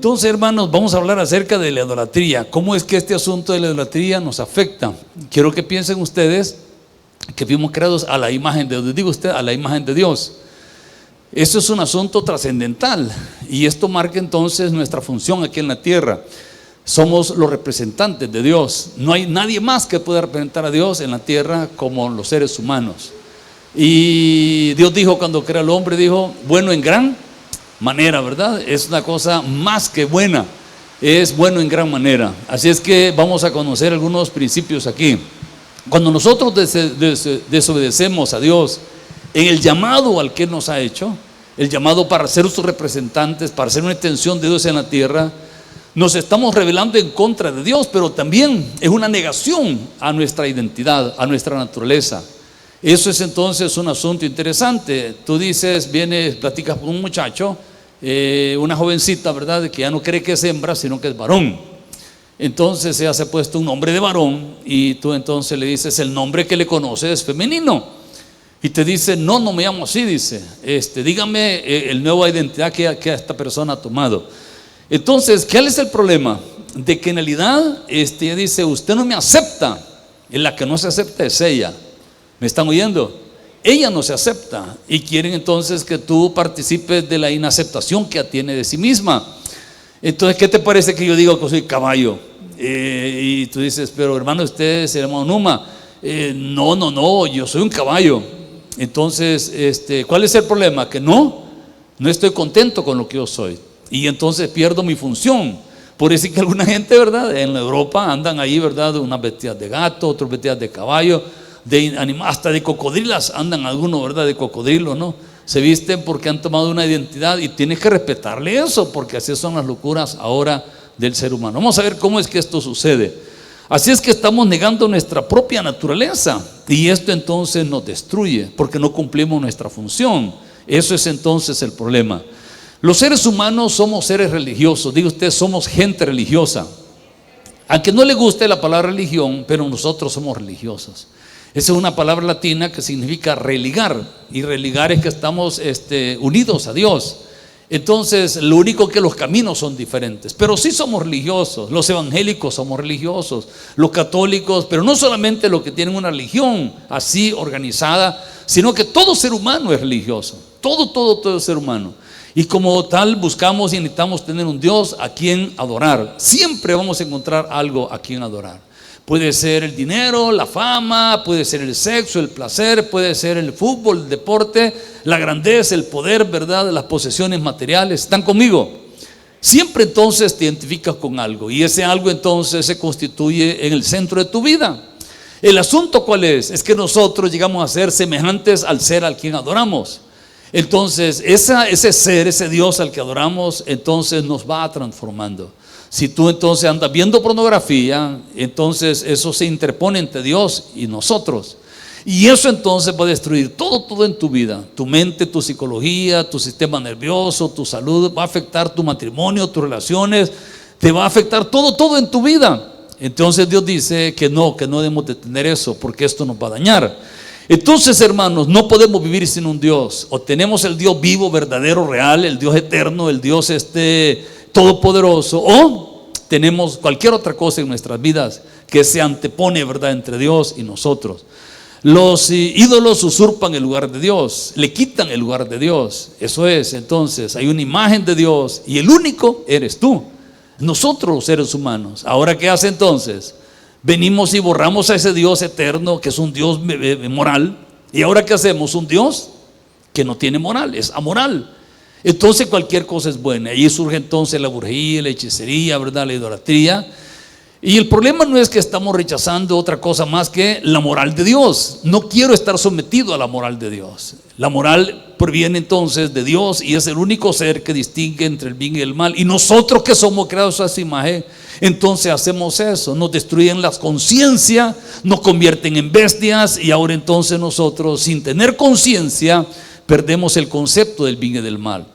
Entonces, hermanos, vamos a hablar acerca de la idolatría. ¿Cómo es que este asunto de la idolatría nos afecta? Quiero que piensen ustedes que fuimos creados a la imagen de Dios. Digo usted, a la imagen de Dios. Eso es un asunto trascendental y esto marca entonces nuestra función aquí en la tierra. Somos los representantes de Dios. No hay nadie más que pueda representar a Dios en la tierra como los seres humanos. Y Dios dijo cuando crea al hombre, dijo, bueno en gran manera, ¿verdad? Es una cosa más que buena, es bueno en gran manera. Así es que vamos a conocer algunos principios aquí. Cuando nosotros desobedecemos a Dios en el llamado al que Él nos ha hecho, el llamado para ser sus representantes, para ser una extensión de Dios en la tierra, nos estamos rebelando en contra de Dios, pero también es una negación a nuestra identidad, a nuestra naturaleza. Eso es entonces un asunto interesante. Tú dices, vienes, platicas con un muchacho, una jovencita, ¿verdad? Que ya no cree que es hembra, sino que es varón. Entonces ella se ha puesto un nombre de varón y tú entonces le dices, el nombre que le conoce es femenino. Y te dice, no me llamo así, dice, dígame el nueva identidad que esta persona ha tomado. Entonces, ¿cuál es el problema? De que en realidad ella dice, usted no me acepta. En la que no se acepta es ella. ¿Me están oyendo? Ella no se acepta y quieren entonces que tú participes de la inaceptación que tiene de sí misma. Entonces, ¿qué te parece que yo digo que soy caballo? Y tú dices, pero hermano, usted es el hermano Numa. No, yo soy un caballo. Entonces, ¿cuál es el problema? Que no estoy contento con lo que yo soy y entonces pierdo mi función. Por eso es que alguna gente, ¿verdad? En Europa andan ahí, ¿verdad? Unas vestidas de gato, otras vestidas de caballo, hasta de cocodrilas andan algunos, ¿verdad? De cocodrilo, ¿no? Se visten porque han tomado una identidad y tienes que respetarle eso, porque así son las locuras ahora del ser humano. Vamos a ver cómo es que esto sucede. Así es que estamos negando nuestra propia naturaleza y esto entonces nos destruye porque no cumplimos nuestra función. Eso es entonces el problema. Los seres humanos somos seres religiosos. Diga usted, somos gente religiosa. Aunque no le guste la palabra religión, pero nosotros somos religiosos. Esa es una palabra latina que significa religar, y religar es que estamos unidos a Dios. Entonces, lo único que los caminos son diferentes, pero sí somos religiosos. Los evangélicos somos religiosos, los católicos, pero no solamente los que tienen una religión así organizada, sino que todo ser humano es religioso. Todo ser humano. Y como tal buscamos y necesitamos tener un Dios a quien adorar. Siempre vamos a encontrar algo a quien adorar. Puede ser el dinero, la fama, puede ser el sexo, el placer, puede ser el fútbol, el deporte, la grandeza, el poder, ¿verdad? Las posesiones materiales. ¿Están conmigo? Siempre entonces te identificas con algo y ese algo entonces se constituye en el centro de tu vida. El asunto ¿cuál es? Es que nosotros llegamos a ser semejantes al ser al quien adoramos. Entonces ese ser, ese Dios al que adoramos, entonces nos va transformando. Si tú entonces andas viendo pornografía, entonces eso se interpone entre Dios y nosotros. Y eso entonces va a destruir todo en tu vida. Tu mente, tu psicología, tu sistema nervioso, tu salud, va a afectar tu matrimonio, tus relaciones, te va a afectar todo en tu vida. Entonces Dios dice que no debemos de tener eso porque esto nos va a dañar. Entonces, hermanos, no podemos vivir sin un Dios. O tenemos el Dios vivo, verdadero, real, el Dios eterno, el Dios todopoderoso, o tenemos cualquier otra cosa en nuestras vidas que se antepone, ¿verdad?, entre Dios y nosotros. Los ídolos usurpan el lugar de Dios, le quitan el lugar de Dios. Eso es, entonces, hay una imagen de Dios y el único eres tú, nosotros los seres humanos. Ahora, ¿qué hace entonces? Venimos y borramos a ese Dios eterno que es un Dios moral. ¿Y ahora qué hacemos? Un Dios que no tiene moral, es amoral. Entonces cualquier cosa es buena. Ahí surge entonces la brujería, la hechicería, ¿verdad?, la idolatría. Y el problema no es que estamos rechazando otra cosa más que la moral de Dios. No quiero estar sometido a la moral de Dios. La moral proviene entonces de Dios y es el único ser que distingue entre el bien y el mal. Y nosotros que somos creados a esa imagen, entonces hacemos eso. Nos destruyen la conciencia, nos convierten en bestias y ahora entonces nosotros, sin tener conciencia, perdemos el concepto del bien y del mal.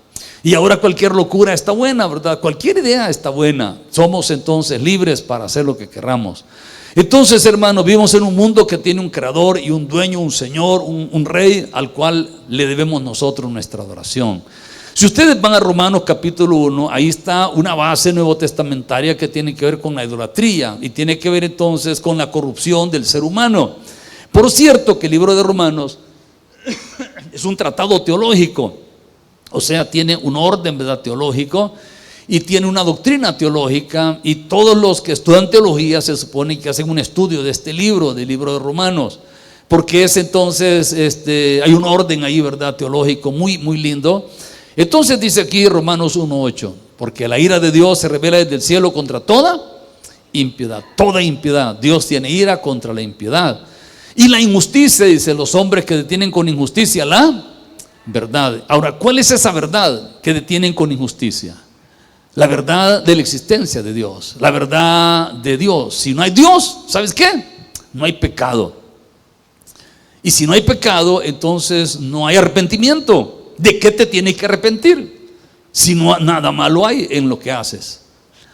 Y ahora cualquier locura está buena, ¿verdad? Cualquier idea está buena. Somos entonces libres para hacer lo que queramos. Entonces, hermanos, vivimos en un mundo que tiene un creador y un dueño, un señor, un rey al cual le debemos nosotros nuestra adoración. Si ustedes van a Romanos capítulo 1, ahí está una base nuevo testamentaria que tiene que ver con la idolatría y tiene que ver entonces con la corrupción del ser humano. Por cierto que el libro de Romanos es un tratado teológico, o sea, tiene un orden, ¿verdad?, teológico, y tiene una doctrina teológica, y todos los que estudian teología se supone que hacen un estudio de este libro, del libro de Romanos, porque es entonces, hay un orden ahí, ¿verdad?, teológico muy, muy lindo. Entonces dice aquí Romanos 1:8, porque la ira de Dios se revela desde el cielo contra toda impiedad, toda impiedad. Dios tiene ira contra la impiedad. Y la injusticia, dice, los hombres que detienen con injusticia la verdad. Ahora, ¿cuál es esa verdad que detienen con injusticia? La verdad de la existencia de Dios, la verdad de Dios. Si no hay Dios, ¿sabes qué? No hay pecado. Y si no hay pecado, entonces no hay arrepentimiento. ¿De qué te tienes que arrepentir? Si no, nada malo hay en lo que haces.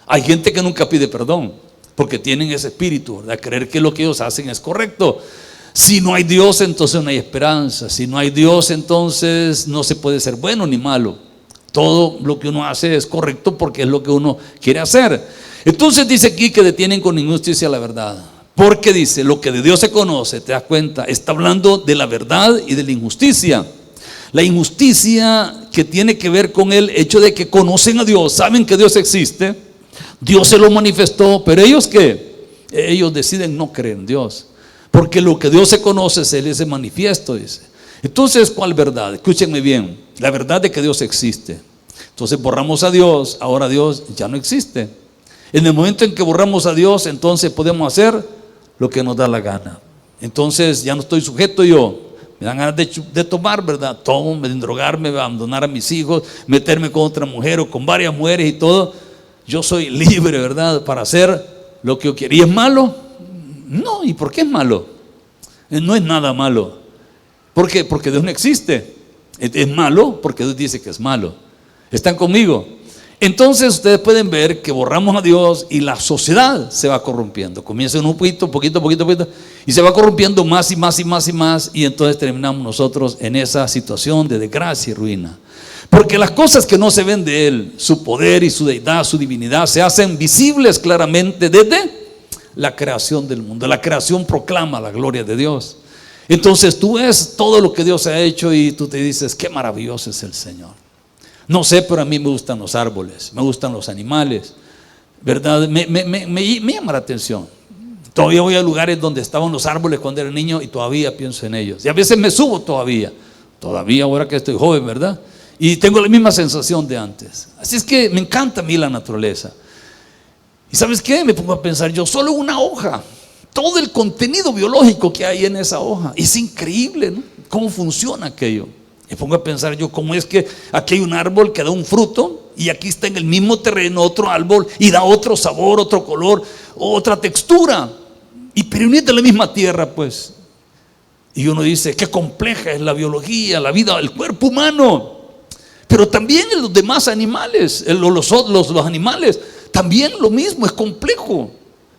Hay gente que nunca pide perdón porque tienen ese espíritu, ¿verdad?, creer que lo que ellos hacen es correcto. Si no hay Dios, entonces no hay esperanza. Si no hay Dios, entonces no se puede ser bueno ni malo. Todo lo que uno hace es correcto porque es lo que uno quiere hacer. Entonces dice aquí que detienen con injusticia la verdad. Porque dice, lo que de Dios se conoce, te das cuenta, está hablando de la verdad y de la injusticia. La injusticia que tiene que ver con el hecho de que conocen a Dios, saben que Dios existe, Dios se lo manifestó, pero ellos ¿qué? Ellos deciden no creer en Dios, porque lo que Dios se conoce se les manifiesto, dice. Entonces, ¿cuál verdad? Escúchenme bien, la verdad de que Dios existe. Entonces borramos a Dios, ahora Dios ya no existe. En el momento en que borramos a Dios, entonces podemos hacer lo que nos da la gana. Entonces ya no estoy sujeto yo. Me dan ganas de tomar, ¿verdad? Tomo, de drogarme, de abandonar a mis hijos, meterme con otra mujer o con varias mujeres y todo. Yo soy libre, ¿verdad?, para hacer lo que yo quiero. ¿Y es malo? No. ¿Y por qué es malo? No es nada malo. ¿Por qué? Porque Dios no existe. Es malo porque Dios dice que es malo. ¿Están conmigo? Entonces ustedes pueden ver que borramos a Dios y la sociedad se va corrompiendo. Comienza en un poquito, y se va corrompiendo más y más y más y más, y entonces terminamos nosotros en esa situación de desgracia y ruina. Porque las cosas que no se ven de Él, su poder y su deidad, su divinidad, se hacen visibles claramente desde la creación del mundo. La creación proclama la gloria de Dios. Entonces tú ves todo lo que Dios ha hecho y tú te dices, qué maravilloso es el Señor. No sé, pero a mí me gustan los árboles, me gustan los animales, ¿verdad? Me llama la atención. Todavía voy a lugares donde estaban los árboles cuando era niño y todavía pienso en ellos. Y a veces me subo todavía ahora que estoy joven, ¿verdad? Y tengo la misma sensación de antes. Así es que me encanta a mí la naturaleza. ¿Y sabes qué? Me pongo a pensar yo, solo una hoja, todo el contenido biológico que hay en esa hoja. Es increíble, ¿no? ¿Cómo funciona aquello? Me pongo a pensar yo, ¿cómo es que aquí hay un árbol que da un fruto y aquí está en el mismo terreno otro árbol y da otro sabor, otro color, otra textura? Y pero no es de la misma tierra, pues. Y uno dice, qué compleja es la biología, la vida, el cuerpo humano. Pero también en los demás animales, los animales, también lo mismo, es complejo.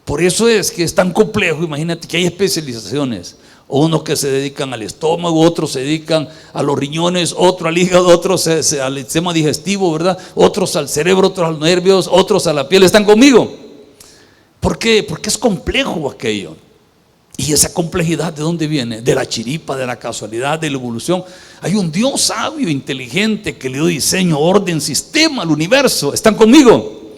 Por eso es que es tan complejo. Imagínate que hay especializaciones. Unos que se dedican al estómago, otros se dedican a los riñones, otros al hígado, otros al sistema digestivo, ¿verdad? Otros al cerebro, otros a los nervios, otros a la piel. ¿Están conmigo? ¿Por qué? Porque es complejo aquello. Y esa complejidad, ¿de dónde viene? De la chiripa, de la casualidad, de la evolución. Hay un Dios sabio, inteligente, que le dio diseño, orden, sistema al universo. ¿Están conmigo?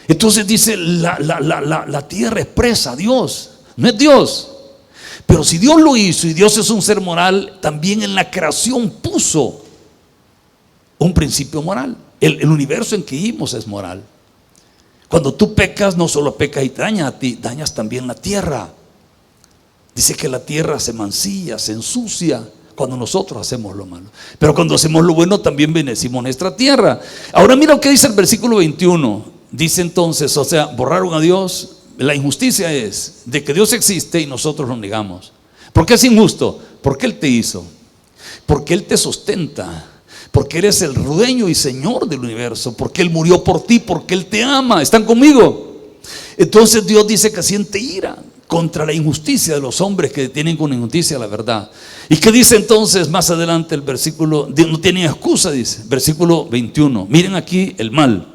Entonces dice, la tierra expresa a Dios, no es Dios. Pero si Dios lo hizo y Dios es un ser moral, también en la creación puso un principio moral. El universo en que vivimos es moral. Cuando tú pecas, no solo pecas y te dañas a ti, dañas también la tierra. Dice que la tierra se mancilla, se ensucia cuando nosotros hacemos lo malo. Pero cuando hacemos lo bueno, también bendecimos nuestra tierra. Ahora mira lo que dice el versículo 21. Dice entonces, o sea, borraron a Dios. La injusticia es de que Dios existe y nosotros lo negamos. ¿Por qué es injusto? Porque Él te hizo, porque Él te sustenta, porque eres el dueño y Señor del universo, porque Él murió por ti, porque Él te ama. ¿Están conmigo? Entonces Dios dice que siente ira contra la injusticia de los hombres que detienen con injusticia la verdad. ¿Y qué dice entonces más adelante el versículo? No tienen excusa, dice, versículo 21. Miren aquí el mal.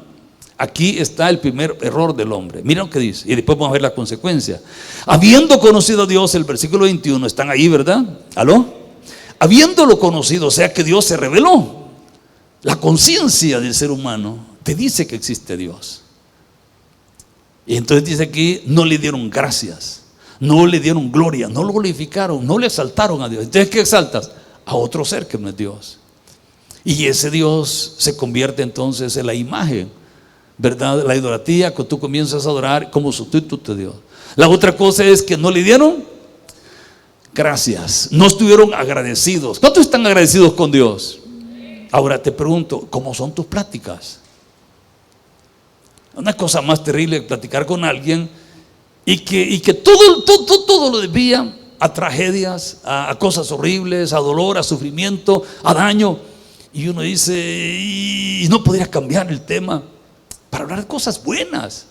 Aquí está el primer error del hombre. Miren lo que dice, y después vamos a ver la consecuencia. Habiendo conocido a Dios, el versículo 21, están ahí, ¿verdad? ¿Aló? Habiéndolo conocido, o sea que Dios se reveló. La conciencia del ser humano te dice que existe Dios. Y entonces dice aquí, no le dieron gracias, no le dieron gloria, no lo glorificaron, no le exaltaron a Dios. Entonces, ¿qué exaltas? A otro ser que no es Dios. Y ese Dios se convierte entonces en la imagen, ¿verdad? La idolatría que tú comienzas a adorar como sustituto de Dios. La otra cosa es que no le dieron gracias, no estuvieron agradecidos. ¿Cuántos están agradecidos con Dios? Ahora te pregunto, ¿cómo son tus pláticas? Una cosa más terrible que platicar con alguien y que todo lo desvía a tragedias, a cosas horribles, a dolor, a sufrimiento, a daño. Y uno dice, y no podrías cambiar el tema para hablar de cosas buenas,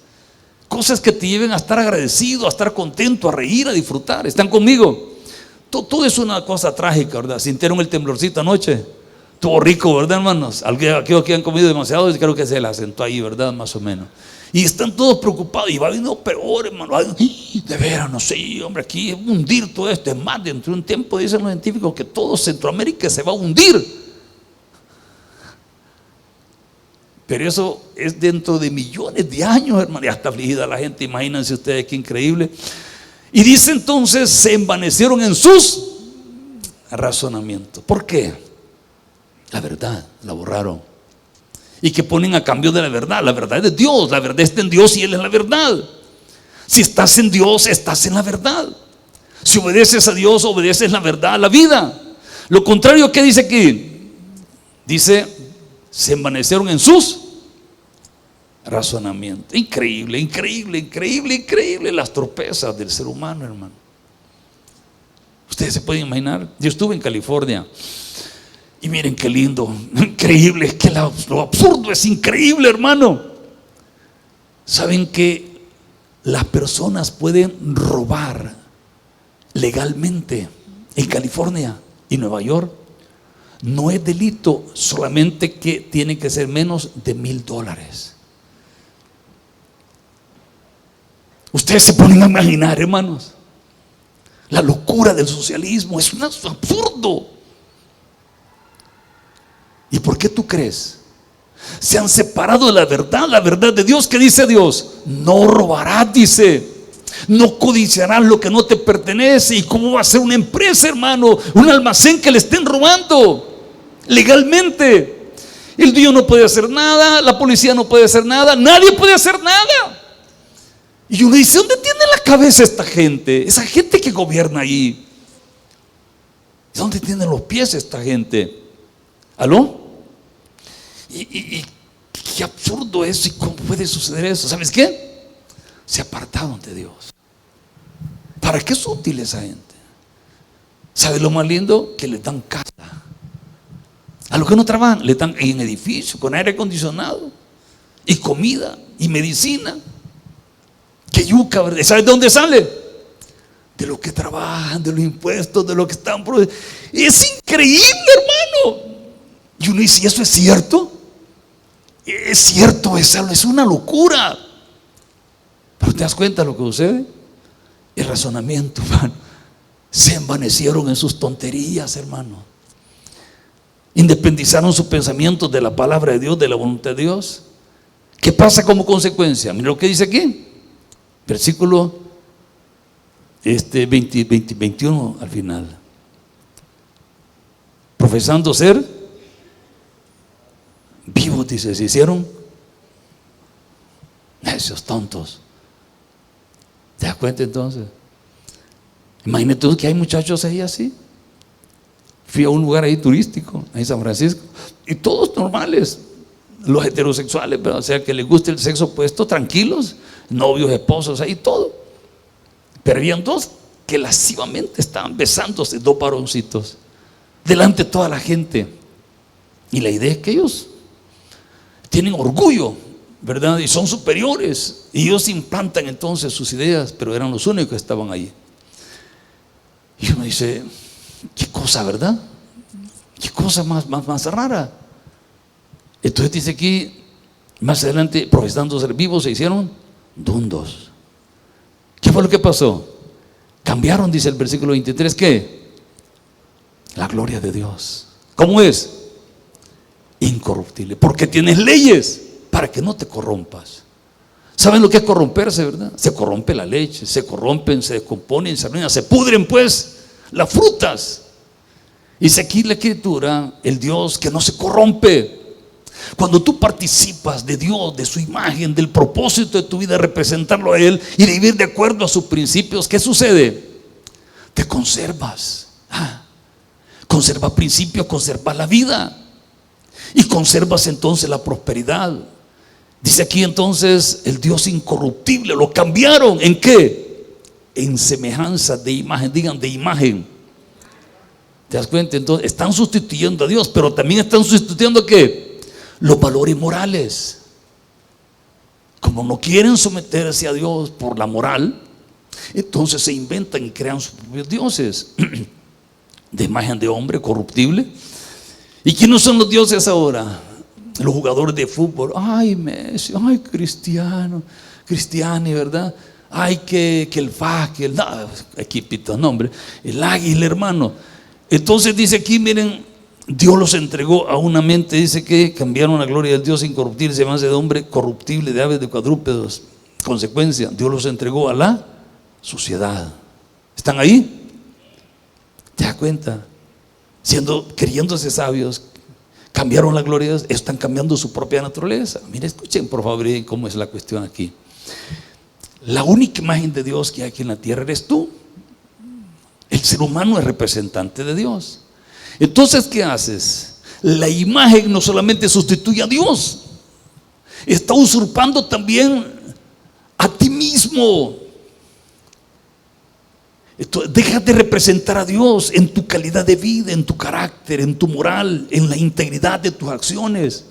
cosas que te lleven a estar agradecido, a estar contento, a reír, a disfrutar. ¿Están conmigo? Todo es una cosa trágica, ¿verdad? ¿Sintieron el temblorcito anoche? Estuvo rico, ¿verdad, hermanos? Aquellos que han comido demasiado, creo que se les asentó ahí, ¿verdad? Más o menos. Y están todos preocupados, y va viendo peor, hermano. De veras, no sé, hombre, aquí es hundir todo esto. Es más, dentro de un tiempo dicen los científicos que todo Centroamérica se va a hundir. Pero eso es dentro de millones de años, hermano. Ya está afligida la gente, imagínense ustedes qué increíble. Y dice entonces, se envanecieron en sus razonamientos. ¿Por qué? La verdad la borraron. ¿Y que ponen a cambio de la verdad? La verdad es de Dios, la verdad está en Dios y Él es la verdad. Si estás en Dios, estás en la verdad. Si obedeces a Dios, obedeces la verdad, la vida. Lo contrario, ¿qué dice aquí? Dice, se envanecieron en sus razonamientos. Increíble, increíble, increíble, increíble las torpezas del ser humano, hermano. Ustedes se pueden imaginar. Yo estuve en California y miren qué lindo, increíble, es que lo absurdo es increíble, hermano. ¿Saben que las personas pueden robar legalmente en California y Nueva York? No es delito, solamente que tiene que ser menos de $1,000. Ustedes se ponen a imaginar, hermanos, la locura del socialismo. Es un absurdo. ¿Y por qué tú crees? Se han separado de la verdad de Dios. ¿Qué dice Dios? No robarás, dice. No codiciarás lo que no te pertenece. ¿Y cómo va a ser una empresa, hermano? Un almacén que le estén robando legalmente. El dueño no puede hacer nada, la policía no puede hacer nada, nadie puede hacer nada. Y uno dice, ¿dónde tiene la cabeza esta gente? Esa gente que gobierna ahí. ¿Dónde tienen los pies esta gente? ¿Aló? Y qué absurdo es, y cómo puede suceder eso. ¿Sabes qué? Se apartaron de Dios. ¿Para qué es útil esa gente? ¿Sabes lo más lindo? Que le dan casa. A los que no trabajan, le dan en edificio, con aire acondicionado, y comida, y medicina. Que yuca, ¿verdad? ¿Sabes de dónde sale? De lo que trabajan, de los impuestos, de lo que están produciendo. Es increíble, hermano. Y uno dice, ¿y eso es cierto? Es cierto, es una locura. Pero ¿te das cuenta de lo que sucede? El razonamiento, hermano. Se envanecieron en sus tonterías, hermano. Independizaron sus pensamientos de la palabra de Dios, de la voluntad de Dios. ¿Qué pasa como consecuencia? Mira lo que dice aquí. Versículo 21 al final. Profesando ser vivos, dice, se hicieron esos tontos. ¿Te das cuenta entonces? Imagínate tú que hay muchachos ahí así. Fui a un lugar ahí turístico, ahí en San Francisco, y todos normales, los heterosexuales, pero, o sea, que les guste el sexo opuesto, tranquilos, novios, esposos, ahí todo. Pero habían dos que lascivamente estaban besándose, dos varoncitos, delante de toda la gente. Y la idea es que ellos tienen orgullo ¿verdad? Y son superiores. Y ellos implantan entonces sus ideas, pero eran los únicos que estaban ahí. Y uno dice, qué cosa, ¿verdad? Qué cosa más rara. Entonces dice aquí, más adelante, profesando ser vivos, se hicieron dundos. ¿Qué fue lo que pasó? Cambiaron, dice el versículo 23, ¿qué? La gloria de Dios. ¿Cómo es? Incorruptible. Porque tienes leyes para que no te corrompas. ¿Saben lo que es corromperse, verdad? Se corrompe la leche, se corrompen, se descomponen, se arruinan, se pudren pues las frutas. Y dice aquí la escritura, el Dios que no se corrompe. Cuando tú participas de Dios, de su imagen, del propósito de tu vida, representarlo a Él y vivir de acuerdo a sus principios, ¿qué sucede? Te conservas. Conserva principios, conserva la vida y conservas entonces la prosperidad. Dice aquí entonces el Dios incorruptible, lo cambiaron ¿en qué? En semejanza de imagen, digan de imagen. ¿Te das cuenta? Entonces están sustituyendo a Dios, pero también están sustituyendo ¿qué? Los valores morales. Como no quieren someterse a Dios por la moral, entonces se inventan y crean sus propios dioses de imagen de hombre corruptible. ¿Y quiénes son los dioses ahora? Los jugadores de fútbol. Ay, Messi, ay, Cristiani, ¿verdad? Ay, que el que el equipito, nombre, el águila, hermano. Entonces dice aquí, miren, Dios los entregó a una mente, dice que cambiaron la gloria del Dios incorruptible, semejanza de hombre corruptible, de aves, de cuadrúpedos. Consecuencia, Dios los entregó a la suciedad. ¿Están ahí? ¿Te das cuenta? Creyéndose sabios, cambiaron la gloria de Dios, están cambiando su propia naturaleza. Mire, escuchen por favor cómo es la cuestión aquí. La única imagen de Dios que hay aquí en la tierra eres tú. El ser humano es representante de Dios. Entonces, ¿qué haces? La imagen no solamente sustituye a Dios, está usurpando también a ti mismo. Entonces, deja de representar a Dios en tu calidad de vida, en tu carácter, en tu moral, en la integridad de tus acciones.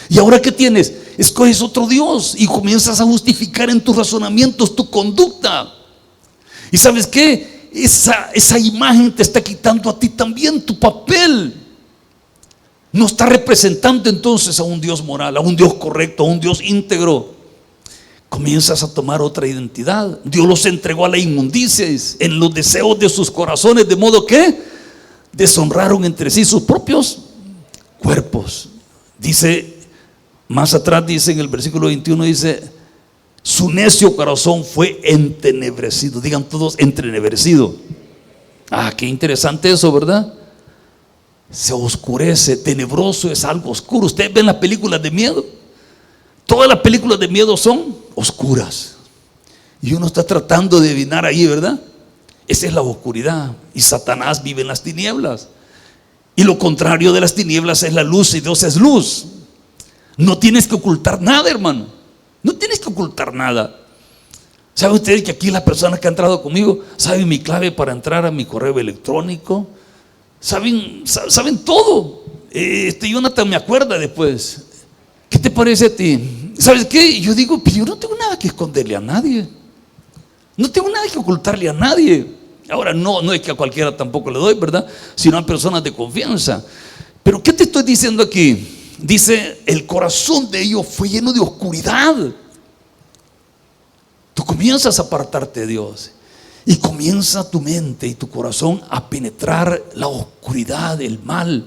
¿Y ahora qué tienes? Escoges otro Dios y comienzas a justificar en tus razonamientos tu conducta. ¿Y sabes qué? Esa imagen te está quitando a ti también tu papel. No está representando entonces a un Dios moral, a un Dios correcto, a un Dios íntegro. Comienzas a tomar otra identidad. Dios los entregó a la inmundicia en los deseos de sus corazones, de modo que deshonraron entre sí sus propios cuerpos. Dice, más atrás dice en el versículo 21, dice, su necio corazón fue entenebrecido. Digan todos, entenebrecido. Qué interesante eso, ¿verdad? Se oscurece, tenebroso es algo oscuro. Ustedes ven las películas de miedo. Todas las películas de miedo son oscuras. Y uno está tratando de adivinar ahí, ¿verdad? Esa es la oscuridad. Y Satanás vive en las tinieblas. Y lo contrario de las tinieblas es la luz, y Dios es luz. No tienes que ocultar nada, hermano. No tienes que ocultar nada. ¿Saben ustedes que aquí las personas que han entrado conmigo saben mi clave para entrar a mi correo electrónico? Saben todo. Jonathan me acuerda después. ¿Qué te parece a ti? ¿Sabes qué? Yo digo, pero yo no tengo nada que esconderle a nadie. No tengo nada que ocultarle a nadie. Ahora, no es que a cualquiera tampoco le doy, ¿verdad? Sino a personas de confianza. Pero ¿qué te estoy diciendo aquí? Dice, el corazón de ellos fue lleno de oscuridad. Tú comienzas a apartarte de Dios y comienza tu mente y tu corazón a penetrar la oscuridad, el mal.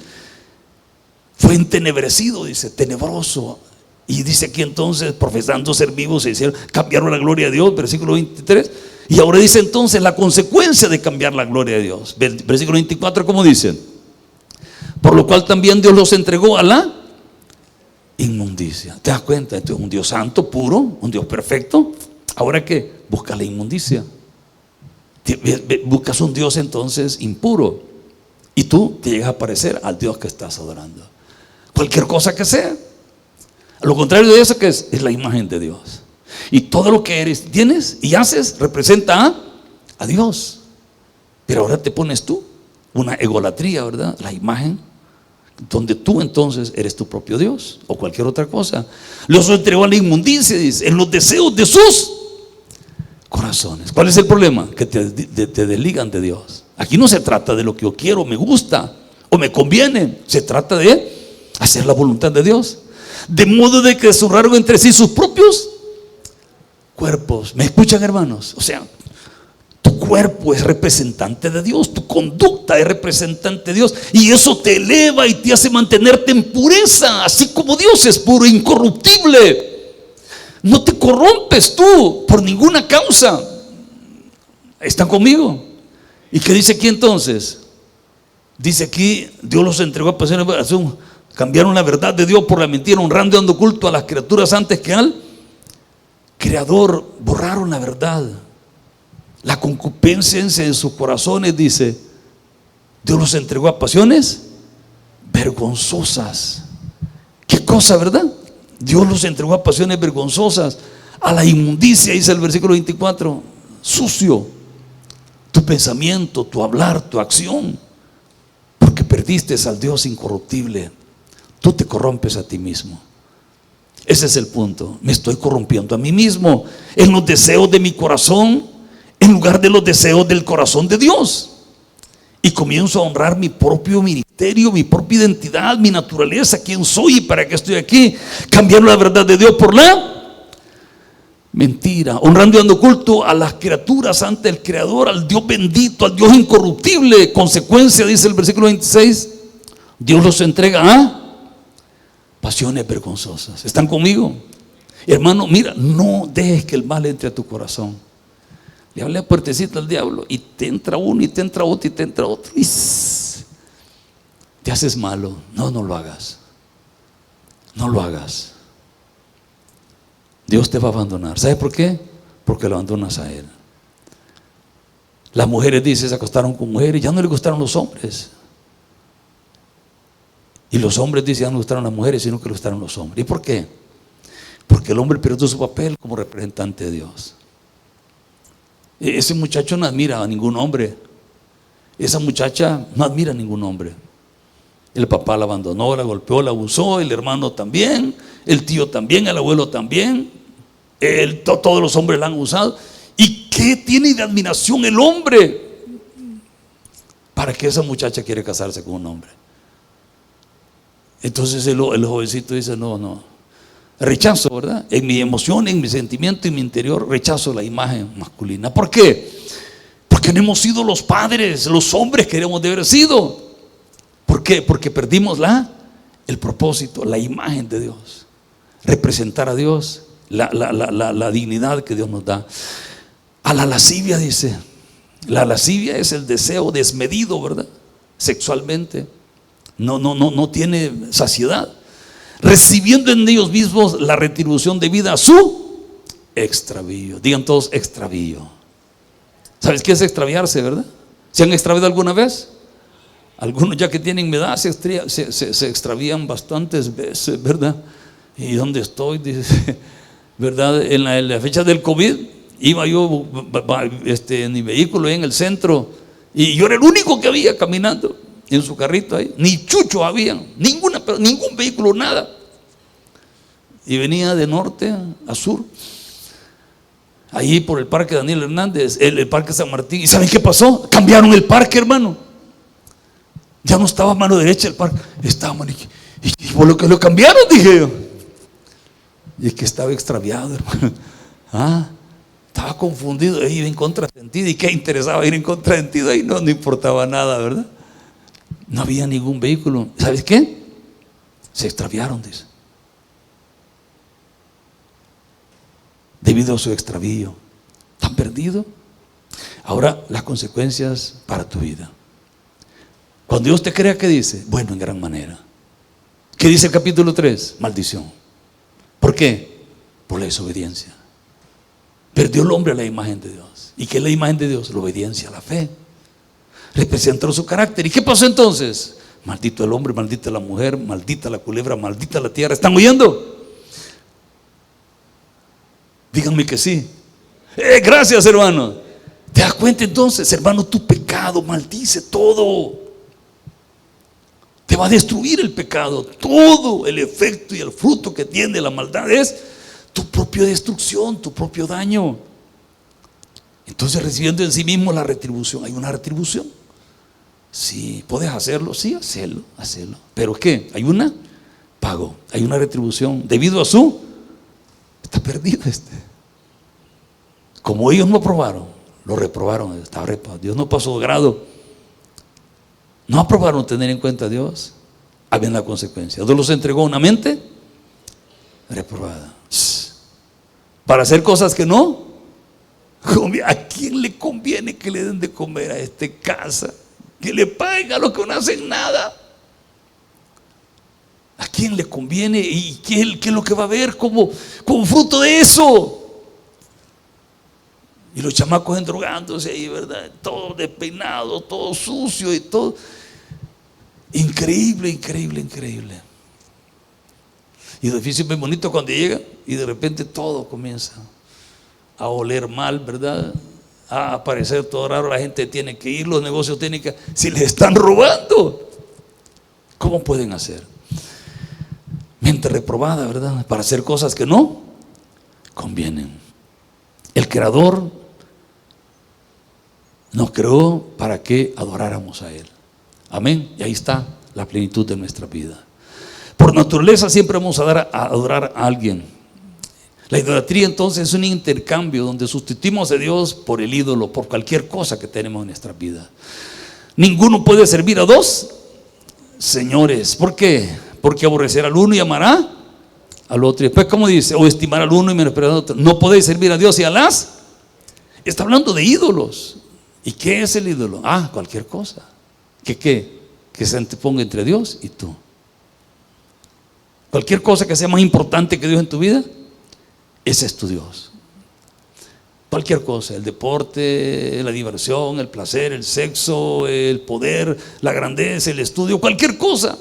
Fue entenebrecido, dice, tenebroso. Y dice aquí entonces, profesando ser vivos, se hicieron, cambiaron la gloria de Dios, versículo 23. Y ahora dice entonces la consecuencia de cambiar la gloria de Dios. Versículo 24, ¿cómo dicen? Por lo cual también Dios los entregó a la inmundicia. ¿Te das cuenta? Esto es un Dios santo, puro, un Dios perfecto. Ahora que busca la inmundicia. Buscas un Dios entonces impuro. Y tú te llegas a parecer al Dios que estás adorando. Cualquier cosa que sea. Lo contrario de eso, que es la imagen de Dios. Y todo lo que eres, tienes y haces representa a Dios. Pero ahora te pones tú una egolatría, ¿verdad? La imagen donde tú entonces eres tu propio Dios o cualquier otra cosa. Los entregó a la inmundicia, dice, en los deseos de sus corazones. ¿Cuál es el problema? Que te desligan de Dios. Aquí no se trata de lo que yo quiero, me gusta o me conviene. Se trata de hacer la voluntad de Dios. De modo de que deshonraron entre sí sus propios cuerpos. ¿Me escuchan, hermanos? O sea, tu cuerpo es representante de Dios, tu conducta es representante de Dios, y eso te eleva y te hace mantenerte en pureza, así como Dios es puro, incorruptible. No te corrompes tú por ninguna causa. ¿Están conmigo? ¿Y qué dice aquí entonces? Dice aquí, Dios los entregó a pasiones, cambiaron la verdad de Dios por la mentira, honrando y dando culto a las criaturas antes que al Creador. Borraron la verdad. La concupiscencia de sus corazones, dice, Dios los entregó a pasiones vergonzosas. ¿Qué cosa, verdad? Dios los entregó a pasiones vergonzosas, a la inmundicia, dice el versículo 24, sucio, tu pensamiento, tu hablar, tu acción, porque perdiste al Dios incorruptible. Tú te corrompes a ti mismo. Ese es el punto. Me estoy corrompiendo a mí mismo en los deseos de mi corazón, en lugar de los deseos del corazón de Dios. Y comienzo a honrar mi propio ministerio, mi propia identidad, mi naturaleza, quién soy y para qué estoy aquí. Cambiar la verdad de Dios por la mentira, honrando y dando culto a las criaturas ante el Creador, al Dios bendito, al Dios incorruptible. Consecuencia, dice el versículo 26, Dios los entrega a pasiones vergonzosas. ¿Están conmigo? Hermano, mira, no dejes que el mal entre a tu corazón. Le hablé a puertecita al diablo y te entra uno y te entra otro y te entra otro y te haces malo. No lo hagas. No lo hagas. Dios te va a abandonar. ¿Sabe por qué? Porque lo abandonas a Él. Las mujeres, dice, se acostaron con mujeres, ya no le gustaron los hombres. Y los hombres, dice, ya no le gustaron las mujeres, sino que le gustaron los hombres. ¿Y por qué? Porque el hombre perdió su papel como representante de Dios. Ese muchacho no admira a ningún hombre. Esa muchacha no admira a ningún hombre. El papá la abandonó, la golpeó, la abusó, el hermano también, el tío también, el abuelo también, todos los hombres la han usado. ¿Y qué tiene de admiración el hombre para que esa muchacha quiere casarse con un hombre? Entonces el jovencito dice, no, rechazo, ¿verdad? En mi emoción, en mi sentimiento, en mi interior, rechazo la imagen masculina. ¿Por qué? Porque no hemos sido los padres, los hombres que debemos de haber sido. ¿Por qué? Porque perdimos el propósito, la imagen de Dios. Representar a Dios, la dignidad que Dios nos da. A la lascivia, dice. La lascivia es el deseo desmedido, ¿verdad? Sexualmente. No tiene saciedad. Recibiendo en ellos mismos la retribución debida a su extravío. Digan todos extravío. ¿Sabes qué es extraviarse, verdad? ¿Se han extraviado alguna vez? Algunos ya que tienen mi edad se extravían bastantes veces, ¿verdad? ¿Y dónde estoy? Dice, ¿verdad? En la fecha del COVID iba yo en mi vehículo en el centro y yo era el único que había caminando en su carrito ahí. Ni chucho había, ningún vehículo, nada. Y venía de norte a sur, ahí por el parque Daniel Hernández, el parque San Martín. ¿Y saben qué pasó? Cambiaron el parque, hermano. Ya no estaba a mano derecha el parque, estaba a mano izquierda. Y por lo que lo cambiaron, dije yo. Y es que estaba extraviado, hermano. Estaba confundido, iba en contrasentido. ¿Y qué interesaba ir en contrasentido? Ahí no importaba nada, ¿verdad? No había ningún vehículo. ¿Sabes qué? Se extraviaron, dice. Debido a su extravío. ¿Están perdidos? Ahora, las consecuencias para tu vida. Cuando Dios te crea, ¿qué dice? Bueno, en gran manera. ¿Qué dice el capítulo 3? Maldición. ¿Por qué? Por la desobediencia. Perdió el hombre la imagen de Dios. ¿Y qué es la imagen de Dios? La obediencia, la fe. Representó su carácter. ¿Y qué pasó entonces? Maldito el hombre, maldita la mujer, maldita la culebra, maldita la tierra. ¿Están oyendo? Díganme que sí. Gracias, hermano. ¿Te das cuenta entonces, hermano? Tu pecado maldice todo. Te va a destruir el pecado. Todo el efecto y el fruto que tiene la maldad es tu propia destrucción, tu propio daño. Entonces, recibiendo en sí mismo la retribución. Hay una retribución. Sí, ¿puedes hacerlo? Sí, hacerlo. ¿Pero qué? Hay una pago, hay una retribución. Debido a está perdido Como ellos no aprobaron, lo reprobaron, estaba reprobado. Dios no pasó de grado. No aprobaron tener en cuenta a Dios. Había la consecuencia. Dios los entregó una mente reprobada. Para hacer cosas que no. ¿A quién le conviene que le den de comer a casa? Que le paguen a los que no hacen nada. ¿A quién le conviene? ¿Y qué es lo que va a haber como fruto de eso? Y los chamacos endrogándose ahí, ¿verdad? Todo despeinado, todo sucio y todo. Increíble. Y el edificio es muy bonito cuando llega y de repente todo comienza a oler mal, ¿verdad? A aparecer todo raro, la gente tiene que ir, los negocios tienen que. Si les están robando, ¿cómo pueden hacer? Mente reprobada, ¿verdad? Para hacer cosas que no convienen. El Creador nos creó para que adoráramos a Él. Amén. Y ahí está la plenitud de nuestra vida. Por naturaleza siempre vamos a adorar a alguien. La idolatría entonces es un intercambio donde sustituimos a Dios por el ídolo, por cualquier cosa que tenemos en nuestra vida. Ninguno puede servir a dos señores. ¿Por qué? Porque aborrecerá al uno y amará al otro. Y después, ¿cómo dice? O estimar al uno y menospreciar al otro. No podéis servir a Dios y a las. Está hablando de ídolos. ¿Y qué es el ídolo? Cualquier cosa. ¿Qué? Que se anteponga entre Dios y tú. Cualquier cosa que sea más importante que Dios en tu vida, ese es tu Dios. Cualquier cosa, el deporte, la diversión, el placer, el sexo, el poder, la grandeza, el estudio, cualquier cosa.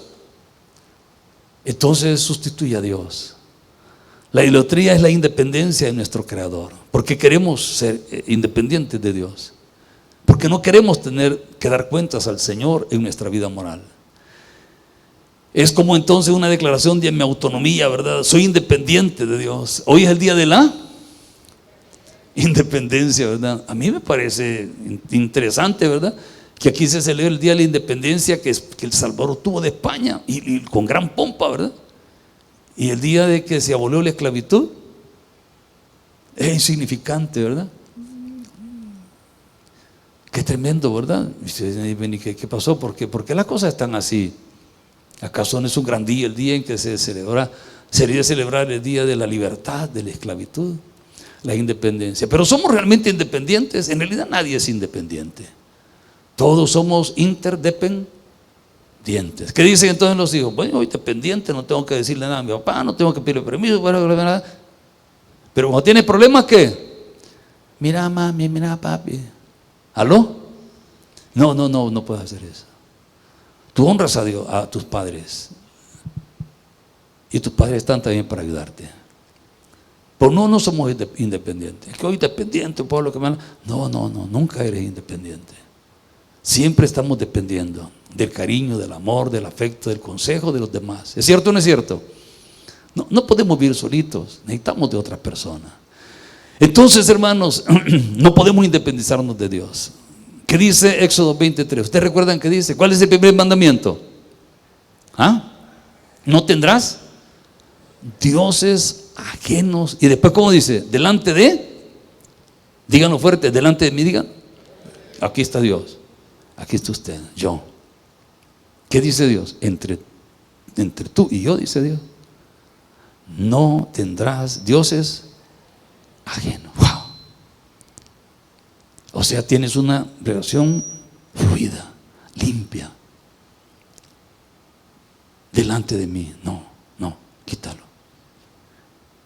Entonces sustituye a Dios. La idolatría es la independencia de nuestro Creador, porque queremos ser independientes de Dios, porque no queremos tener que dar cuentas al Señor en nuestra vida moral. Es como entonces una declaración de mi autonomía, ¿verdad? Soy independiente de Dios. Hoy es el día de la independencia, ¿verdad? A mí me parece interesante, ¿verdad? Que aquí se celebra el día de la independencia que El Salvador tuvo de España y con gran pompa, ¿verdad? Y el día de que se abolió la esclavitud es insignificante, ¿verdad? Qué tremendo, ¿verdad? ¿Y qué pasó? ¿Por qué las cosas están así? ¿Acaso no es un gran día el día en que sería celebrar el día de la libertad, de la esclavitud, la independencia? Pero ¿somos realmente independientes? En realidad nadie es independiente. Todos somos interdependientes. ¿Qué dicen entonces los hijos? Bueno, soy dependiente, no tengo que decirle nada a mi papá, no tengo que pedirle permiso, pero cuando tiene problemas, ¿qué? Mira mami, mira papi. ¿Aló? No puedes hacer eso. Tú honras a Dios, a tus padres, y tus padres están también para ayudarte. Pero no somos independientes. Es que hoy dependiente, un pueblo que me. No, nunca eres independiente. Siempre estamos dependiendo del cariño, del amor, del afecto, del consejo de los demás. ¿Es cierto o no es cierto? No podemos vivir solitos, necesitamos de otra persona. Entonces, hermanos, no podemos independizarnos de Dios. ¿Qué dice Éxodo 23? ¿Ustedes recuerdan qué dice? ¿Cuál es el primer mandamiento? No tendrás dioses ajenos. Y después, ¿cómo dice? Delante de, díganlo fuerte, delante de mí, digan, aquí está Dios, aquí está usted, yo. ¿Qué dice Dios? Entre tú y yo, dice Dios, no tendrás dioses ajenos. ¡Wow! O sea, tienes una relación fluida, limpia, delante de mí. No, quítalo.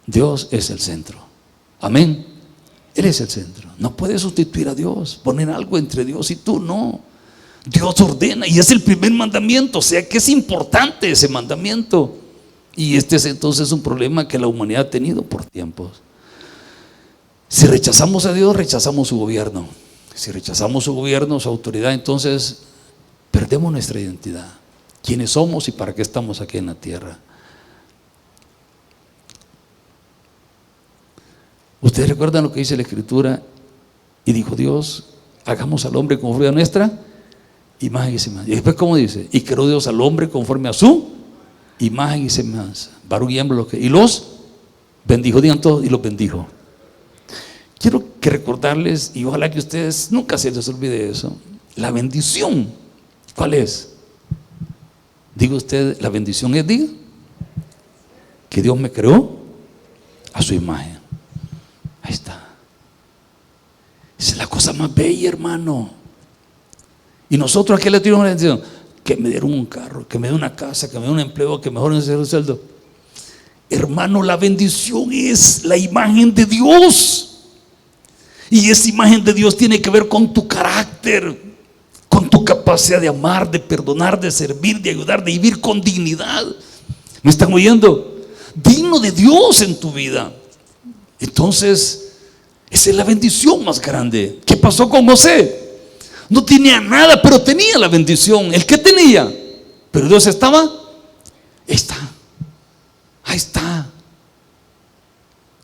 Dios es el centro. Amén. Él es el centro. No puedes sustituir a Dios, poner algo entre Dios y tú, no. Dios ordena y es el primer mandamiento, o sea que es importante ese mandamiento. Y este es entonces un problema que la humanidad ha tenido por tiempos. Si rechazamos a Dios, rechazamos su gobierno. Si rechazamos su gobierno, su autoridad, entonces perdemos nuestra identidad. quiénes somos y para qué estamos aquí en la tierra. ¿Ustedes recuerdan lo que dice la Escritura? Y dijo Dios: hagamos al hombre conforme a nuestra imagen y semejanza. Y después, ¿cómo dice? Y creó Dios al hombre conforme a su imagen y semejanza. Baruch y hembra lo que. Y los bendijo, digan todos, y los bendijo. Quiero que recordarles, y ojalá que ustedes nunca se les olvide eso, la bendición. ¿Cuál es? Diga usted, la bendición es, diga, que Dios me creó a su imagen. Ahí está. Esa es la cosa más bella, hermano. Y nosotros, ¿a qué le tuvimos la bendición? Que me dieron un carro, que me dieron una casa, que me dieron un empleo, que mejoren el sueldo. Hermano, la bendición es la imagen de Dios. Y esa imagen de Dios tiene que ver con tu carácter, con tu capacidad de amar, de perdonar, de servir, de ayudar, de vivir con dignidad. ¿Me están oyendo? Digno de Dios en tu vida. Entonces, esa es la bendición más grande. ¿Qué pasó con José? No tenía nada, pero tenía la bendición. ¿El qué tenía? Pero Dios estaba. Ahí está. Ahí está.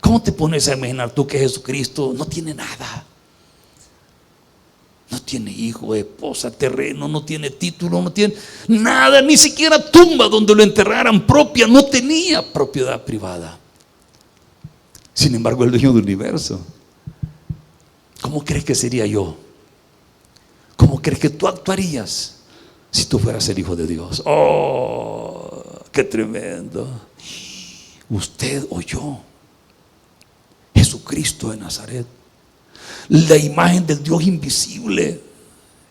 ¿Cómo te pones a imaginar tú que Jesucristo no tiene nada? No tiene hijo, esposa, terreno, no tiene título, no tiene nada, ni siquiera tumba donde lo enterraran propia, no tenía propiedad privada. Sin embargo, el dueño del universo. ¿Cómo crees que sería yo? ¿Cómo crees que tú actuarías si tú fueras el hijo de Dios? ¡Oh, qué tremendo! Usted o yo, Jesucristo de Nazaret, la imagen del Dios invisible,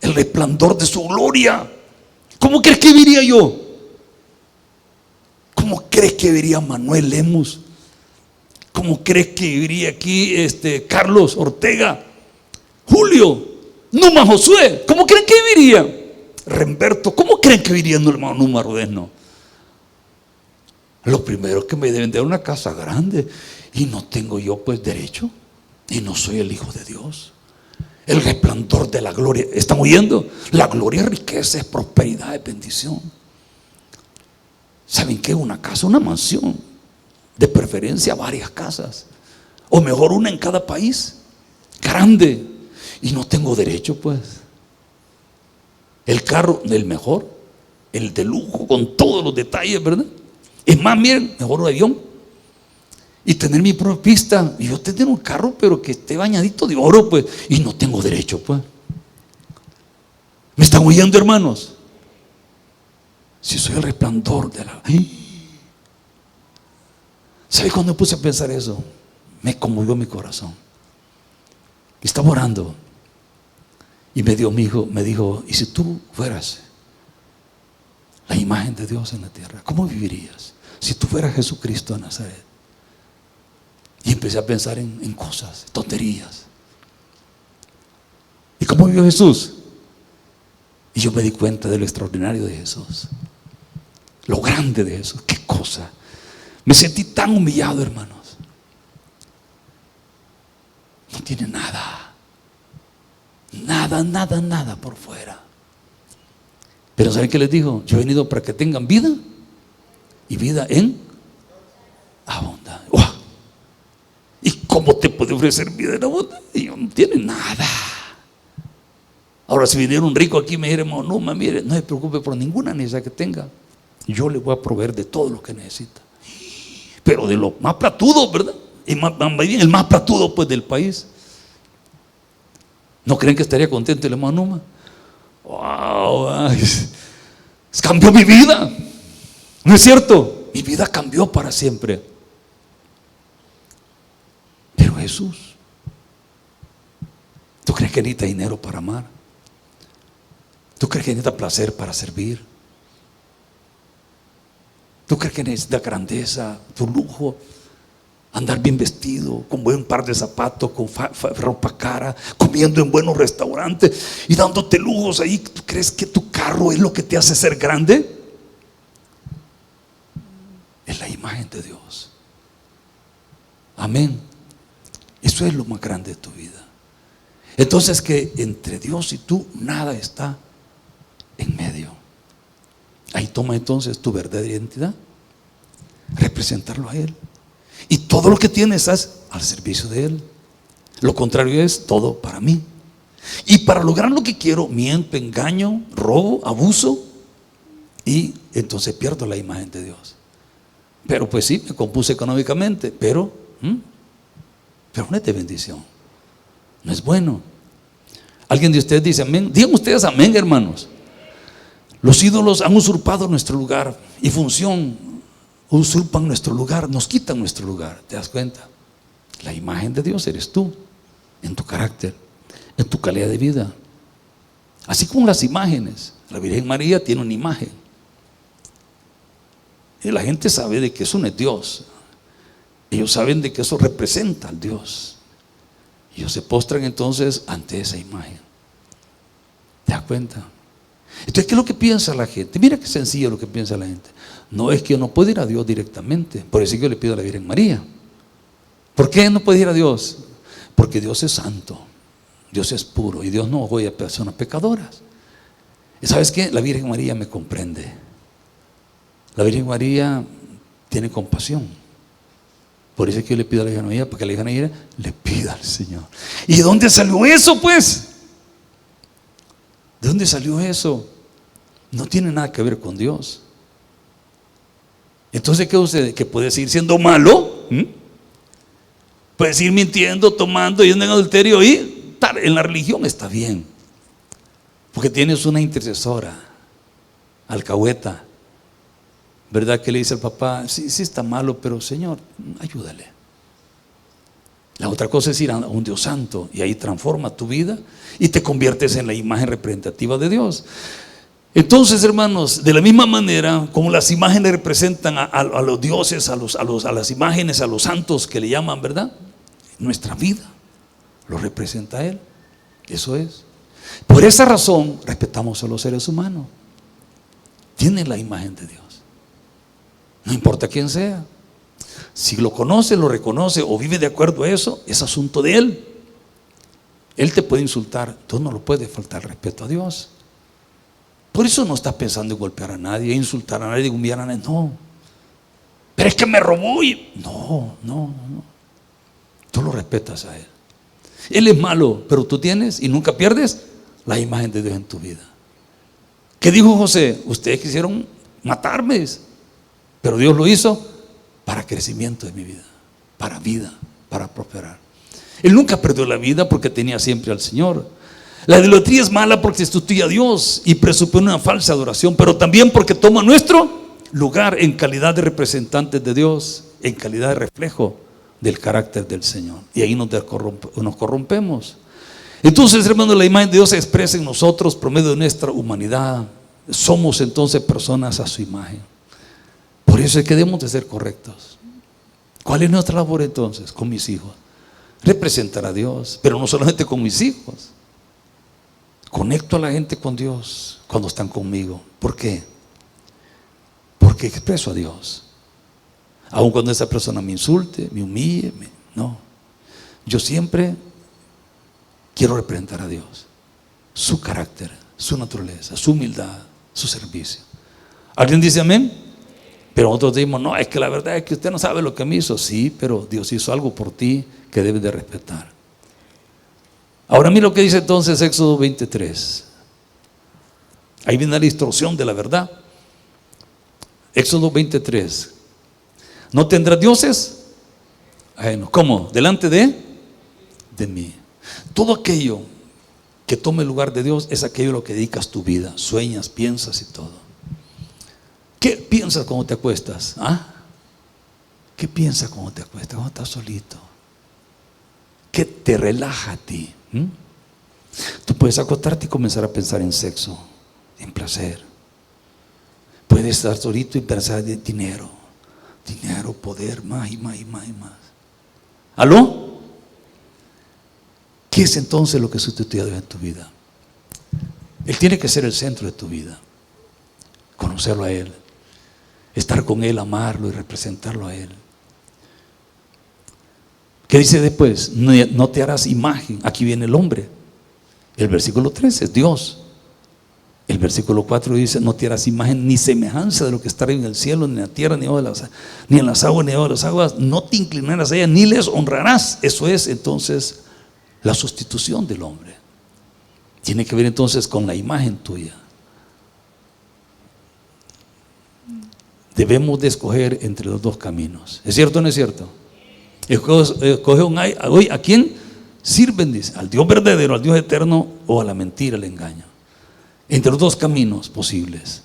el resplandor de su gloria. ¿Cómo crees que viviría yo? ¿Cómo crees que viviría Manuel Lemus? ¿Cómo crees que viviría aquí Carlos Ortega, Julio, Numa Josué? ¿Cómo creen que viviría Remberto? ¿Cómo creen que viviría el hermano Numa Rodesno? Lo primero que me deben dar una casa grande, y no tengo yo pues derecho, y no soy el hijo de Dios. El resplandor de la gloria. ¿Están oyendo? La gloria es riqueza, es prosperidad, es bendición. ¿Saben qué? Una casa, una mansión, de preferencia varias casas, o mejor una en cada país, grande, y no tengo derecho pues. El carro, el mejor, el de lujo, con todos los detalles, ¿verdad? Es más, miren, mejor un avión, y tener mi propia pista, y yo tener un carro pero que esté bañadito de oro pues, y no tengo derecho pues. ¿Me están oyendo, hermanos? Si soy el resplandor de la... ¿Sabe cuando me puse a pensar eso? Me conmovió mi corazón. Estaba orando y me dijo, ¿y si tú fueras la imagen de Dios en la tierra, cómo vivirías? Si tú fueras Jesucristo de Nazaret. Y empecé a pensar en cosas, tonterías. ¿Y cómo vivió Jesús? Y yo me di cuenta de lo extraordinario de Jesús, lo grande de Jesús. ¿Qué cosa? Me sentí tan humillado, hermanos. No tiene nada, nada por fuera. Pero ¿saben qué les dijo? Yo he venido para que tengan vida, y vida en abundancia. ¡Wow! ¿Y cómo te puede ofrecer vida en abundancia? Y no tiene nada. Ahora, si viniera un rico aquí y me dijera, no, mire, no se preocupe por ninguna necesidad que tenga, yo le voy a proveer de todo lo que necesita. Pero de lo más platudo, ¿verdad? El más platudo pues del país. ¿No creen que estaría contento el hermano Numa? ¡Wow! Cambió mi vida. ¿No es cierto? Mi vida cambió para siempre. Pero Jesús, ¿tú crees que necesita dinero para amar? ¿Tú crees que necesita placer para servir? ¿Tú crees que necesita grandeza, tu lujo, andar bien vestido, con buen par de zapatos, con ropa cara, comiendo en buenos restaurantes y dándote lujos ahí? ¿Tú crees que tu carro es lo que te hace ser grande? Es la imagen de Dios. Amén. Eso es lo más grande de tu vida. Entonces, que entre Dios y tú nada está en medio. Ahí toma entonces tu verdadera identidad, representarlo a Él. Y todo lo que tienes es al servicio de Él. Lo contrario es todo para mí. Y para lograr lo que quiero, miento, engaño, robo, abuso, y entonces pierdo la imagen de Dios. Pero pues sí, me compuse económicamente, pero no es de bendición, no es bueno. ¿Alguien de ustedes dice amén? Digan ustedes amén, hermanos. Los ídolos han usurpado nuestro lugar y función, usurpan nuestro lugar, nos quitan nuestro lugar. ¿Te das cuenta? La imagen de Dios eres tú, en tu carácter, en tu calidad de vida. Así como las imágenes. La Virgen María tiene una imagen y la gente sabe de que eso no es Dios. Ellos saben de que eso representa al Dios. Ellos se postran entonces ante esa imagen. ¿Te das cuenta? Entonces, ¿qué es lo que piensa la gente? Mira qué sencillo lo que piensa la gente. No, es que yo no puedo ir a Dios directamente. Por eso yo le pido a la Virgen María. ¿Por qué no puede ir a Dios? Porque Dios es santo, Dios es puro y Dios no oye a personas pecadoras. ¿Y sabes qué? La Virgen María me comprende. La Virgen María tiene compasión. Por eso es que yo le pido a la Virgen María, porque la Virgen María le pida al Señor. ¿Y de dónde salió eso, pues? ¿De dónde salió eso? No tiene nada que ver con Dios. Entonces, ¿qué usted? ¿Que puede seguir siendo malo? Puede seguir mintiendo, tomando, yendo en adulterio y tal. En la religión está bien, porque tienes una intercesora, alcahueta, ¿verdad? Que le dice al papá, sí, sí está malo, pero Señor, ayúdale. La otra cosa es ir a un Dios santo y ahí transforma tu vida y te conviertes en la imagen representativa de Dios. Entonces, hermanos, de la misma manera como las imágenes representan a los dioses, a las imágenes, a los santos que le llaman, ¿verdad? Nuestra vida lo representa a Él. Eso es. Por esa razón respetamos a los seres humanos. Tienen la imagen de Dios. No importa quién sea. Si lo conoce, lo reconoce o vive de acuerdo a eso, es asunto de Él. Él te puede insultar, tú no lo puedes faltar respeto a Dios. Por eso no estás pensando en golpear a nadie, insultar a nadie, humillar a nadie. No. Pero es que me robó y... No. Tú lo respetas a Él. Él es malo, pero tú tienes y nunca pierdes la imagen de Dios en tu vida. ¿Qué dijo José? Ustedes quisieron matarme, pero Dios lo hizo para crecimiento de mi vida, para vida, para prosperar. Él nunca perdió la vida porque tenía siempre al Señor. La idolatría es mala porque sustituye a Dios y presupone una falsa adoración, pero también porque toma nuestro lugar en calidad de representantes de Dios, en calidad de reflejo del carácter del Señor. Y ahí nos corrompemos. Entonces, hermanos, la imagen de Dios se expresa en nosotros por medio de nuestra humanidad. Somos entonces personas a su imagen. Por eso es que debemos de ser correctos. ¿Cuál es nuestra labor entonces? Con mis hijos, representar a Dios, pero no solamente con mis hijos. Conecto a la gente con Dios cuando están conmigo. ¿Por qué? Porque expreso a Dios. Aun cuando esa persona me insulte, me humille, no. Yo siempre quiero representar a Dios, su carácter, su naturaleza, su humildad, su servicio. ¿Alguien dice amén? Pero nosotros decimos, no, es que la verdad es que usted no sabe lo que me hizo. Sí, pero Dios hizo algo por ti que debes de respetar. Ahora mira lo que dice entonces Éxodo 23. Ahí viene la instrucción de la verdad. Éxodo 23. ¿No tendrás dioses? Bueno, ¿cómo? Delante de mí. Todo aquello que tome el lugar de Dios es aquello a lo que dedicas tu vida. Sueñas, piensas y todo. ¿Qué piensas cuando te acuestas? ¿Qué piensas cuando te acuestas? Cuando estás solito. ¿Qué te relaja a ti? Tú puedes acostarte y comenzar a pensar en sexo, en placer. Puedes estar solito y pensar en dinero, poder, más y más. ¿Aló? ¿Qué es entonces lo que sustituye a Dios en tu vida? Él tiene que ser el centro de tu vida. Conocerlo a Él, estar con Él, amarlo y representarlo a Él. ¿Qué dice después? No te harás imagen. Aquí viene el hombre. El versículo 13 es Dios. El versículo 4 dice: no te harás imagen ni semejanza de lo que está arriba en el cielo, ni en la tierra, ni en las aguas, ni debajo de las aguas. No te inclinarás a ella, ni les honrarás. Eso es entonces la sustitución del hombre. Tiene que ver entonces con la imagen tuya. Debemos de escoger entre los dos caminos. ¿Es cierto o no es cierto? Escoge hoy a quién sirven, dice: al Dios verdadero, al Dios eterno, o a la mentira, al engaño. Entre los dos caminos posibles.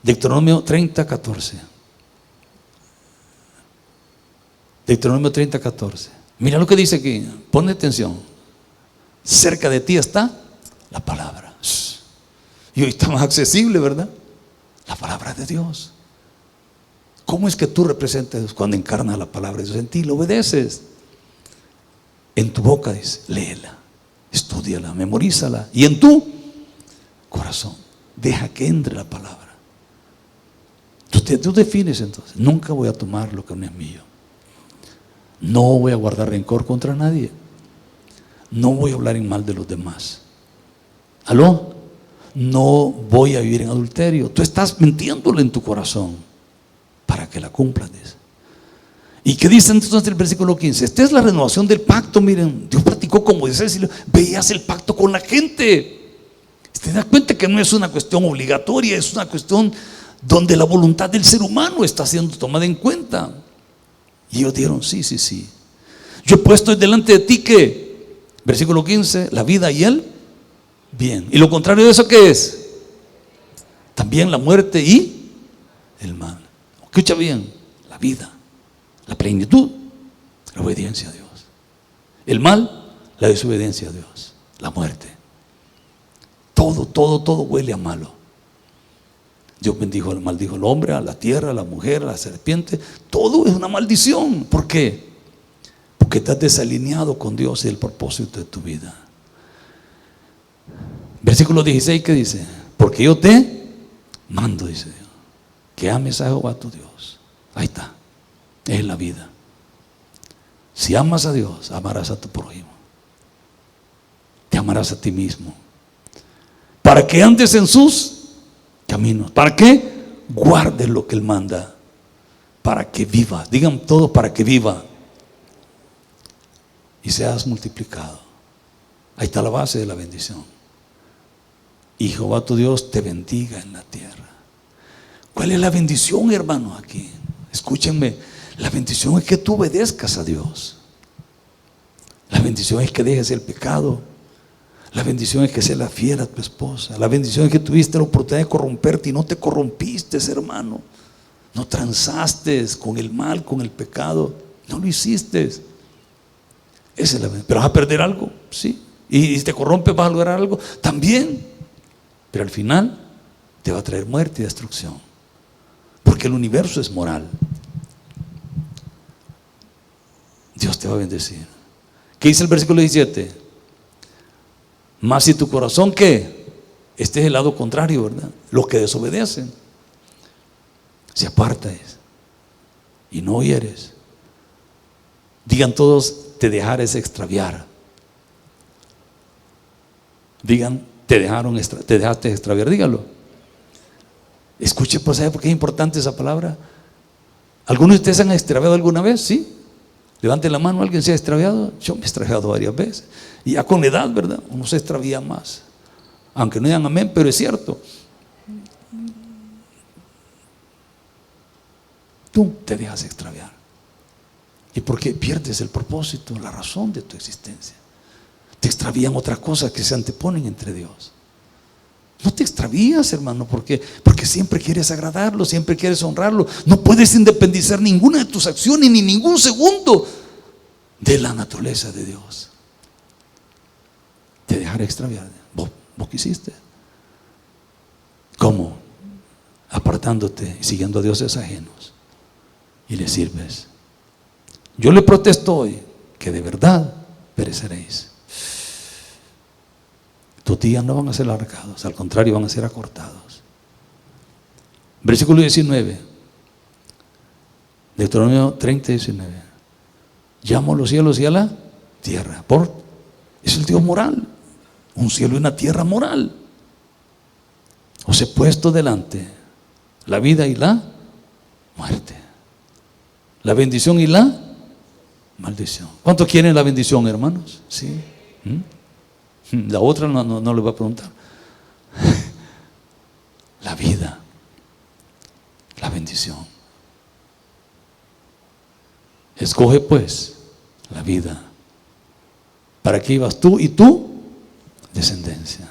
Deuteronomio 30:14. Deuteronomio 30:14. Mira lo que dice aquí, pon atención. Cerca de ti está la palabra. Y hoy está más accesible, ¿verdad? La palabra de Dios. ¿Cómo es que tú representas a Dios? Cuando encarnas la palabra de Dios en ti, lo obedeces. En tu boca dice: léela, estúdiala, memorízala. Y en tu corazón, deja que entre la palabra. Tú defines entonces: nunca voy a tomar lo que no es mío. No voy a guardar rencor contra nadie. No voy a hablar en mal de los demás. ¿Aló? No voy a vivir en adulterio. Tú estás mintiéndole en tu corazón para que la cumplas, dice. ¿Y qué dice entonces el versículo 15? Esta es la renovación del pacto. Miren, Dios practicó como Moisés y veías el pacto con la gente. Te das cuenta que no es una cuestión obligatoria, es una cuestión donde la voluntad del ser humano está siendo tomada en cuenta. Y ellos dijeron: sí. Yo he puesto delante de ti que, versículo 15, la vida y el bien. ¿Y lo contrario de eso qué es? También la muerte y el mal. Escucha bien: la vida, la plenitud, la obediencia a Dios. El mal, la desobediencia a Dios. La muerte. Todo huele a malo. Dios maldijo al hombre, a la tierra, a la mujer, a la serpiente. Todo es una maldición. ¿Por qué? Porque estás desalineado con Dios y el propósito de tu vida. Versículo 16, ¿qué dice? Porque yo te mando, dice Dios, que ames a Jehová tu Dios. Ahí está, es la vida. Si amas a Dios, amarás a tu prójimo. Te amarás a ti mismo. Para que andes en sus caminos. ¿Para qué? Guardes lo que Él manda. Para que viva. Digan todos: para que viva. Y seas multiplicado. Ahí está la base de la bendición. Y Jehová tu Dios te bendiga en la tierra. ¿Cuál es la bendición, hermano? Aquí, escúchenme. La bendición es que tú obedezcas a Dios. La bendición es que dejes el pecado. La bendición es que seas fiel a tu esposa. La bendición es que tuviste la oportunidad de corromperte y no te corrompiste, hermano. No transaste con el mal, con el pecado. No lo hiciste. Esa es la bendición. ¿Pero vas a perder algo? Sí. ¿Y si te corrompes vas a lograr algo? También. Pero al final te va a traer muerte y destrucción. Porque el universo es moral. Dios te va a bendecir. ¿Qué dice el versículo 17? Mas si tu corazón, ¿qué? Este es el lado contrario, ¿verdad? Los que desobedecen, se aparta y no oyeres. Digan todos: te dejares extraviar. Digan: te dejaste extraviar. Díganlo. Escuche, pues, ¿sabe por qué es importante esa palabra? ¿Algunos de ustedes se han extraviado alguna vez? ¿Sí? Levanten la mano. ¿Alguien se ha extraviado? Yo me he extraviado varias veces. Y ya con la edad, ¿verdad? Uno se extravía más. Aunque no digan amén, pero es cierto. Tú te dejas extraviar. ¿Y por qué? Pierdes el propósito, la razón de tu existencia. Te extravían otras cosas que se anteponen entre Dios. No te extravías, hermano, porque siempre quieres agradarlo, siempre quieres honrarlo. No puedes independizar ninguna de tus acciones ni ningún segundo de la naturaleza de Dios. Te dejaré extraviar. ¿Vos qué hiciste? ¿Cómo? Apartándote y siguiendo a dioses ajenos. Y le sirves. Yo le protesto hoy que de verdad pereceréis. Tus días no van a ser alargados, al contrario, van a ser acortados. Versículo 19. Deuteronomio 30, 19. Llamo a los cielos y a la tierra. Es el Dios moral. Un cielo y una tierra moral. Os he puesto delante la vida y la muerte, la bendición y la maldición. ¿Cuántos quieren la bendición, hermanos? Sí. La otra no le voy a preguntar. La vida, la bendición. Escoge pues la vida. ¿Para qué ibas tú y tu descendencia?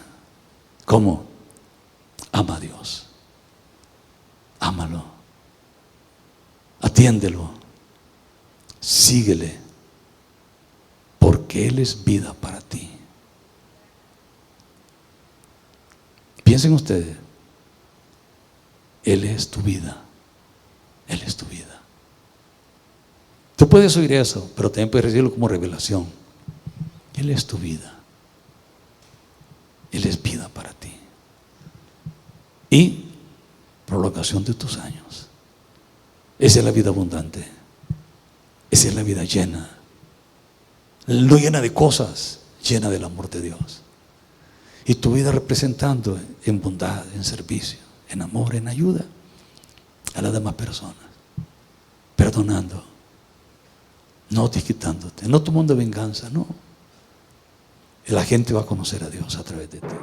¿Cómo? Ama a Dios. Ámalo. Atiéndelo. Síguele. Porque Él es vida para ti. Piensen ustedes. Él es tu vida. Él es tu vida. Tú puedes oír eso, pero también puedes recibirlo como revelación. Él es tu vida. Él es vida para ti. Y prolongación de tus años. Esa es la vida abundante. Esa es la vida llena. No llena de cosas, llena del amor de Dios. Y tu vida representando en bondad, en servicio, en amor, en ayuda a las demás personas. Perdonando. No quitándote, no tomando venganza, no. La gente va a conocer a Dios a través de ti.